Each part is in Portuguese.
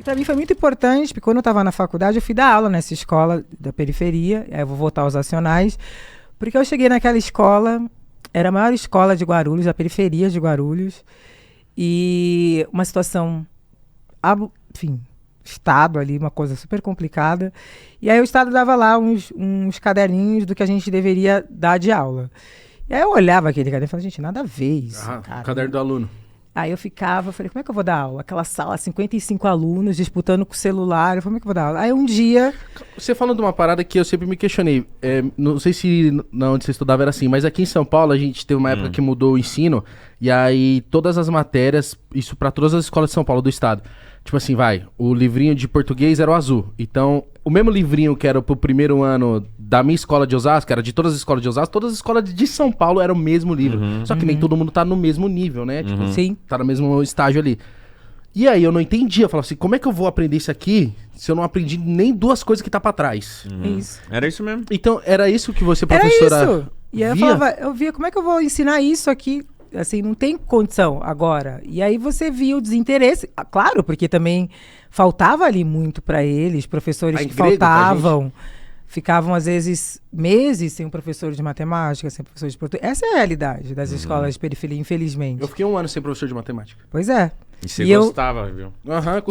E para mim foi muito importante, porque quando eu estava na faculdade, eu fui dar aula nessa escola da periferia, aí eu vou voltar aos Racionais, porque eu cheguei naquela escola, era a maior escola de Guarulhos, da periferia de Guarulhos, e uma situação, enfim, Estado ali, uma coisa super complicada. E aí o Estado dava lá uns caderninhos do que a gente deveria dar de aula. E aí eu olhava aquele caderno e falava, gente, nada a ver isso, cara. Caderno do aluno. Aí eu falei, como é que eu vou dar aula? Aquela sala, 55 alunos disputando com o celular, eu falei, como é que eu vou dar aula? Aí um dia... Você falando de uma parada que eu sempre me questionei, não sei se onde você estudava era assim, mas aqui em São Paulo a gente teve uma época que mudou o ensino, e aí todas as matérias, isso pra todas as escolas de São Paulo, do estado, tipo assim, o livrinho de português era o azul, então o mesmo livrinho que era pro primeiro ano da minha escola de Osasco, era de todas as escolas de Osasco, todas as escolas de São Paulo era o mesmo livro, só que nem todo mundo tá no mesmo nível, né, tipo, Sim. tá no mesmo estágio ali. E aí eu não entendia, eu falava assim, como é que eu vou aprender isso aqui se eu não aprendi nem duas coisas que tá pra trás? Isso. Era isso mesmo. Então, era isso que você, professora, Era isso. E aí via? eu via, como é que eu vou ensinar isso aqui? Assim, não tem condição agora. E aí você via o desinteresse. Claro, porque também faltava ali muito para eles, professores que faltavam. Ficavam, às vezes, meses sem um professor de matemática, sem um professor de português. Essa é a realidade das escolas de periferia, infelizmente. Eu fiquei 1 ano sem professor de matemática. Pois é. E você gostava, viu?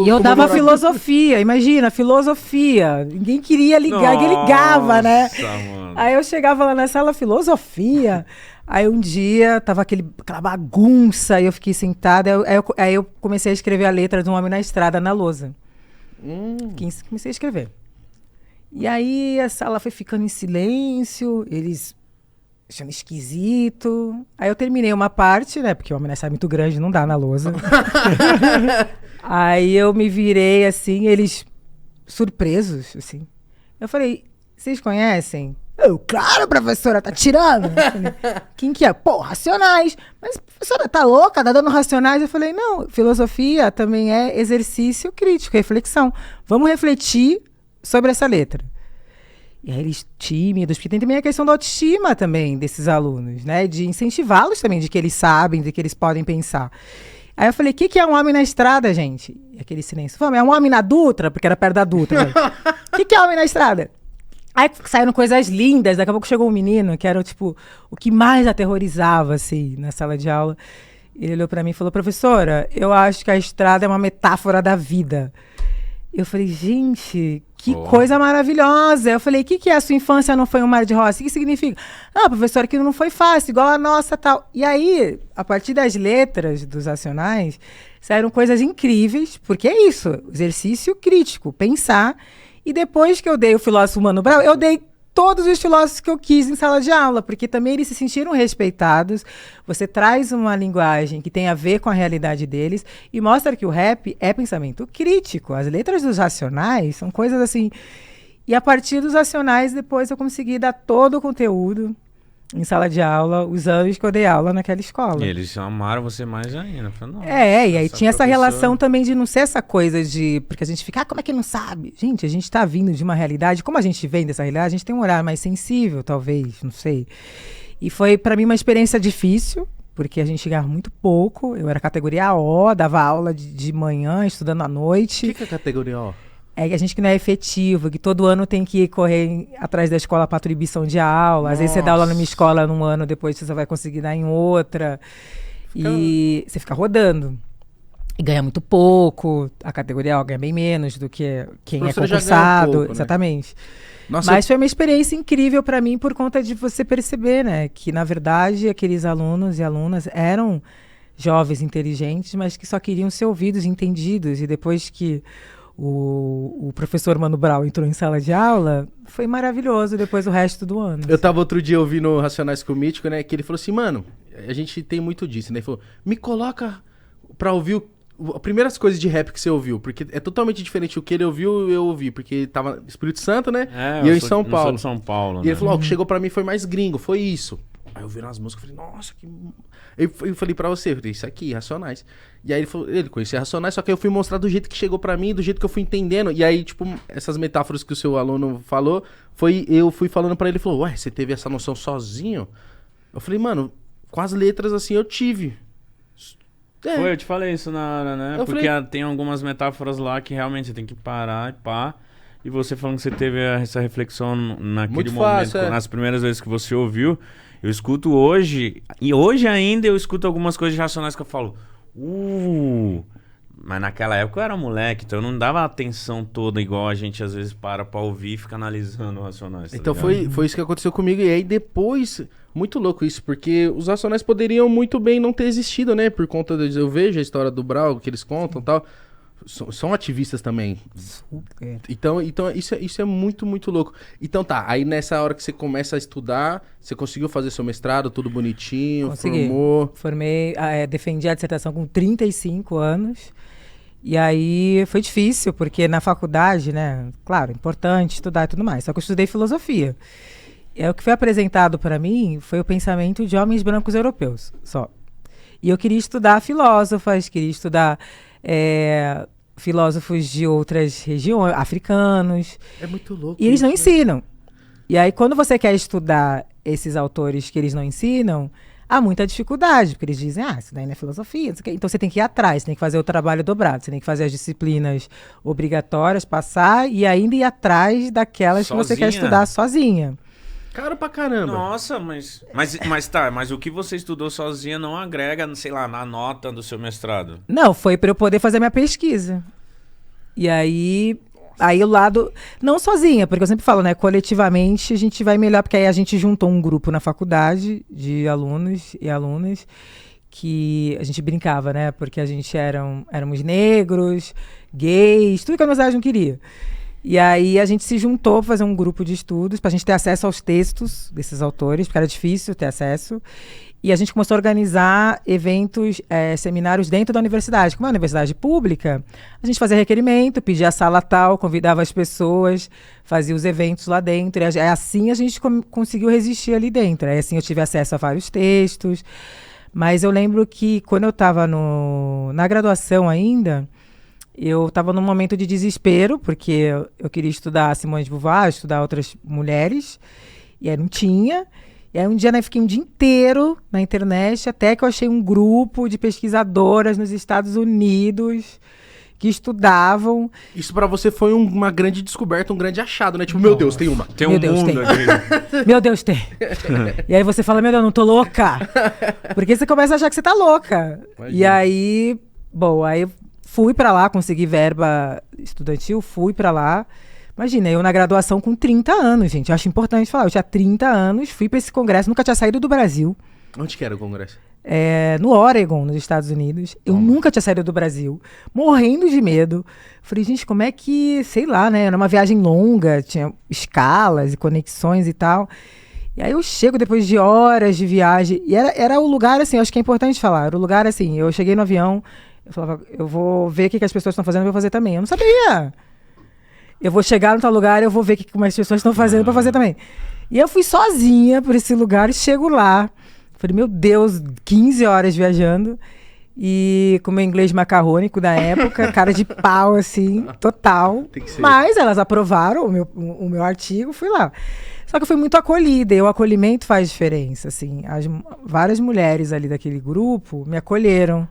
E eu dava filosofia, imagina, filosofia. Ninguém queria ligar, ninguém ligava, né? Mano. Aí eu chegava lá na sala, filosofia. Aí um dia tava aquela bagunça, e eu fiquei sentada. Aí eu comecei a escrever a letra de Um Homem na Estrada na lousa. Comecei a escrever. E aí a sala foi ficando em silêncio, eles achando esquisito. Aí eu terminei uma parte, né? Porque o Homem na Estrada é muito grande, não dá na lousa. Aí eu me virei assim, eles surpresos, assim. Eu falei, vocês conhecem? Eu, claro, professora, tá tirando. Eu falei, quem que é? Pô, Racionais. Mas, professora, tá louca? Tá dando Racionais? Eu falei, não, filosofia também é exercício crítico, reflexão. Vamos refletir sobre essa letra. E aí eles tímidos, porque tem também a questão da autoestima também desses alunos, né? De incentivá-los também, de que eles sabem, de que eles podem pensar. Aí eu falei, o que é um homem na estrada, gente? E aquele silêncio. Falei, é um homem na Dutra? Porque era perto da Dutra. O que é homem na estrada? Aí saíram coisas lindas, daqui a pouco chegou um menino, que era tipo, o que mais aterrorizava, assim, na sala de aula. Ele olhou pra mim e falou, professora, eu acho que a estrada é uma metáfora da vida. Eu falei, gente, que coisa maravilhosa. Eu falei, o que é? A sua infância não foi um mar de rosa? O que significa? Não, professora, aquilo não foi fácil, igual a nossa tal. E aí, a partir das letras dos Racionais, saíram coisas incríveis, porque é isso, exercício crítico, pensar. E depois que eu dei o filósofo Mano Brown, eu dei todos os filósofos que eu quis em sala de aula, porque também eles se sentiram respeitados. Você traz uma linguagem que tem a ver com a realidade deles e mostra que o rap é pensamento crítico. As letras dos Racionais são coisas assim. E a partir dos Racionais, depois eu consegui dar todo o conteúdo em sala de aula, os anos que eu dei aula naquela escola. E eles amaram você mais ainda. Falei, e aí tinha essa relação também de não ser essa coisa de... Porque a gente fica, como é que não sabe? Gente, a gente tá vindo de uma realidade, como a gente vem dessa realidade, a gente tem um olhar mais sensível, talvez, não sei. E foi, pra mim, uma experiência difícil, porque a gente ganhava muito pouco. Eu era categoria O, dava aula de manhã, estudando à noite. O que é categoria O? É que a gente que não é efetivo, que todo ano tem que correr atrás da escola para atribuição de aula. Às vezes você dá aula numa escola num ano, depois você vai conseguir dar em outra. E você fica rodando. E ganha muito pouco. A categoria O ganha bem menos do que quem é concursado. Pouco, exatamente. Né? Nossa, mas foi uma experiência incrível para mim por conta de você perceber, né? Que, na verdade, aqueles alunos e alunas eram jovens inteligentes, mas que só queriam ser ouvidos, entendidos. E depois que o professor Mano Brown entrou em sala de aula, foi maravilhoso depois o resto do ano. Eu tava outro dia ouvindo Racionais com o Mítico, né? Que ele falou assim, mano, a gente tem muito disso, né? Ele falou, me coloca pra ouvir as primeiras coisas de rap que você ouviu, porque é totalmente diferente o que ele ouviu e eu ouvi, porque tava Espírito Santo, né? E eu em São Paulo. Eu sou de São Paulo, e ele falou, o que chegou pra mim foi mais gringo, foi isso. Aí eu vi umas músicas e falei, nossa, que... Eu falei pra você, eu falei, isso aqui, Racionais. E aí ele conhecia Racionais, só que eu fui mostrar do jeito que chegou pra mim, do jeito que eu fui entendendo. E aí, tipo, essas metáforas que o seu aluno falou, eu fui falando pra ele, ele falou, ué, você teve essa noção sozinho? Eu falei, mano, com as letras assim eu tive. Foi, eu te falei isso na hora, né? Eu Porque falei- tem algumas metáforas lá que realmente você tem que parar e pá. E você falando que você teve essa reflexão naquele Muito momento, fácil, nas primeiras vezes que você ouviu. Eu escuto hoje, e hoje ainda eu escuto algumas coisas Racionais que eu falo, mas naquela época eu era moleque, então eu não dava a atenção toda igual a gente às vezes para pra ouvir e fica analisando o Racionais. Tá Então ligado? foi isso que aconteceu comigo. E aí depois, muito louco isso, porque os Racionais poderiam muito bem não ter existido, né? Por conta eu vejo a história do Brau, que eles contam e tal. São ativistas também. Super. Então isso é muito, muito louco. Então tá, aí nessa hora que você começa a estudar, você conseguiu fazer seu mestrado, tudo bonitinho, Consegui. formou. Formei, defendi a dissertação com 35 anos. E aí foi difícil, porque na faculdade, né? Claro, importante estudar e tudo mais. Só que eu estudei filosofia. E aí, o que foi apresentado para mim foi o pensamento de homens brancos europeus, só. E eu queria estudar filósofas, queria estudar filósofos de outras regiões, africanos. É muito louco. E eles não isso, né? ensinam. E aí, quando você quer estudar esses autores que eles não ensinam, há muita dificuldade, porque eles dizem, isso daí não é filosofia, não sei o quê. Então você tem que ir atrás, tem que fazer o trabalho dobrado, você tem que fazer as disciplinas obrigatórias, passar e ainda ir atrás daquelas que você quer Sozinha? estudar sozinha. Caro pra caramba. Nossa, mas o que você estudou sozinha não agrega, sei lá, na nota do seu mestrado? Não, foi para eu poder fazer minha pesquisa. E aí o lado, não sozinha, porque eu sempre falo, né, coletivamente a gente vai melhor, porque aí a gente juntou um grupo na faculdade de alunos e alunas que a gente brincava, né, porque a gente éramos negros, gays, tudo que a universidade não queria. E aí a gente se juntou para fazer um grupo de estudos, para a gente ter acesso aos textos desses autores, porque era difícil ter acesso. E a gente começou a organizar eventos, seminários dentro da universidade. Como é uma universidade pública, a gente fazia requerimento, pedia a sala tal, convidava as pessoas, fazia os eventos lá dentro. E assim a gente conseguiu resistir ali dentro. Aí assim eu tive acesso a vários textos. Mas eu lembro que quando eu estava na graduação ainda, eu estava num momento de desespero, porque eu queria estudar Simone de Beauvoir, estudar outras mulheres, e aí não tinha. E aí um dia, né, fiquei um dia inteiro na internet, até que eu achei um grupo de pesquisadoras nos Estados Unidos que estudavam. Isso pra você foi uma grande descoberta, um grande achado, né? Tipo, meu Deus, tem uma. Tem Meu um Deus, mundo tem. aqui. Meu Deus, tem. E aí você fala, meu Deus, não tô louca. Porque você começa a achar que você tá louca. Imagina. E aí, aí eu fui pra lá, consegui verba estudantil, fui pra lá. Imagina, eu na graduação com 30 anos, gente. Eu acho importante falar. Eu tinha 30 anos, fui pra esse congresso, nunca tinha saído do Brasil. Onde que era o congresso? No Oregon, nos Estados Unidos. Eu nunca tinha saído do Brasil, morrendo de medo. Falei, gente, como é que, sei lá, né? Era uma viagem longa, tinha escalas e conexões e tal. E aí eu chego depois de horas de viagem. E era o lugar, assim, eu acho que é importante falar. Era o lugar, assim, eu cheguei no avião, eu falava, eu vou ver o que as pessoas estão fazendo, eu vou fazer também. Eu não sabia. Eu vou chegar no tal lugar, eu vou ver o que as pessoas estão fazendo para fazer também. E eu fui sozinha por esse lugar e chego lá. Falei, meu Deus, 15 horas viajando. E com meu inglês macarrônico da época, cara de pau, assim, total. Tem que ser. Mas elas aprovaram o meu artigo, fui lá. Só que eu fui muito acolhida, e o acolhimento faz diferença, assim. Várias mulheres ali daquele grupo me acolheram,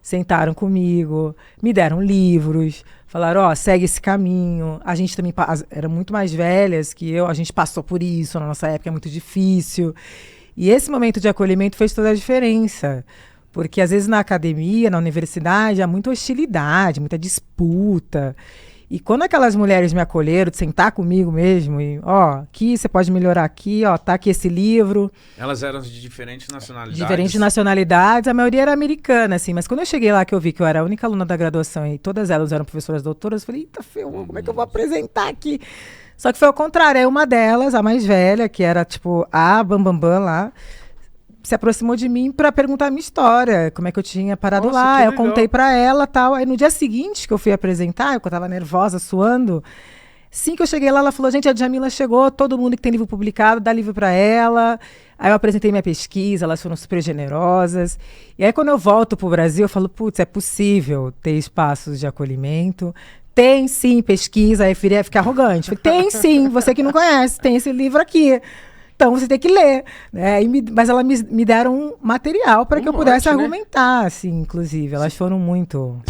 sentaram comigo, me deram livros, falaram, segue esse caminho. A gente também era muito mais velhas que eu, a gente passou por isso, na nossa época é muito difícil. E esse momento de acolhimento fez toda a diferença. Porque às vezes na academia, na universidade, há muita hostilidade, muita disputa. E quando aquelas mulheres me acolheram, de sentar comigo mesmo, e aqui você pode melhorar aqui, tá aqui esse livro. Elas eram de diferentes nacionalidades. Diferentes nacionalidades, a maioria era americana, assim. Mas quando eu cheguei lá, que eu vi que eu era a única aluna da graduação e todas elas eram professoras doutoras, eu falei, eita, ferrou, como é que eu vou apresentar aqui? Só que foi ao contrário, aí uma delas, a mais velha, que era tipo a Bambambam lá, se aproximou de mim para perguntar a minha história, como é que eu tinha parado Nossa, lá. que Eu legal. contei para ela tal. Aí no dia seguinte que eu fui apresentar, eu tava nervosa, suando. Assim que eu cheguei lá, ela falou, gente, a Djamila chegou, todo mundo que tem livro publicado, dá livro para ela. Aí eu apresentei minha pesquisa, elas foram super generosas. E aí quando eu volto pro Brasil, eu falo, putz, é possível ter espaços de acolhimento. Tem sim pesquisa, aí eu ia ficar arrogante. Falei, tem sim, você que não conhece, tem esse livro aqui. Então você tem que ler, né? Mas elas me deram um material para que eu pudesse argumentar, assim, inclusive. Elas foram muito...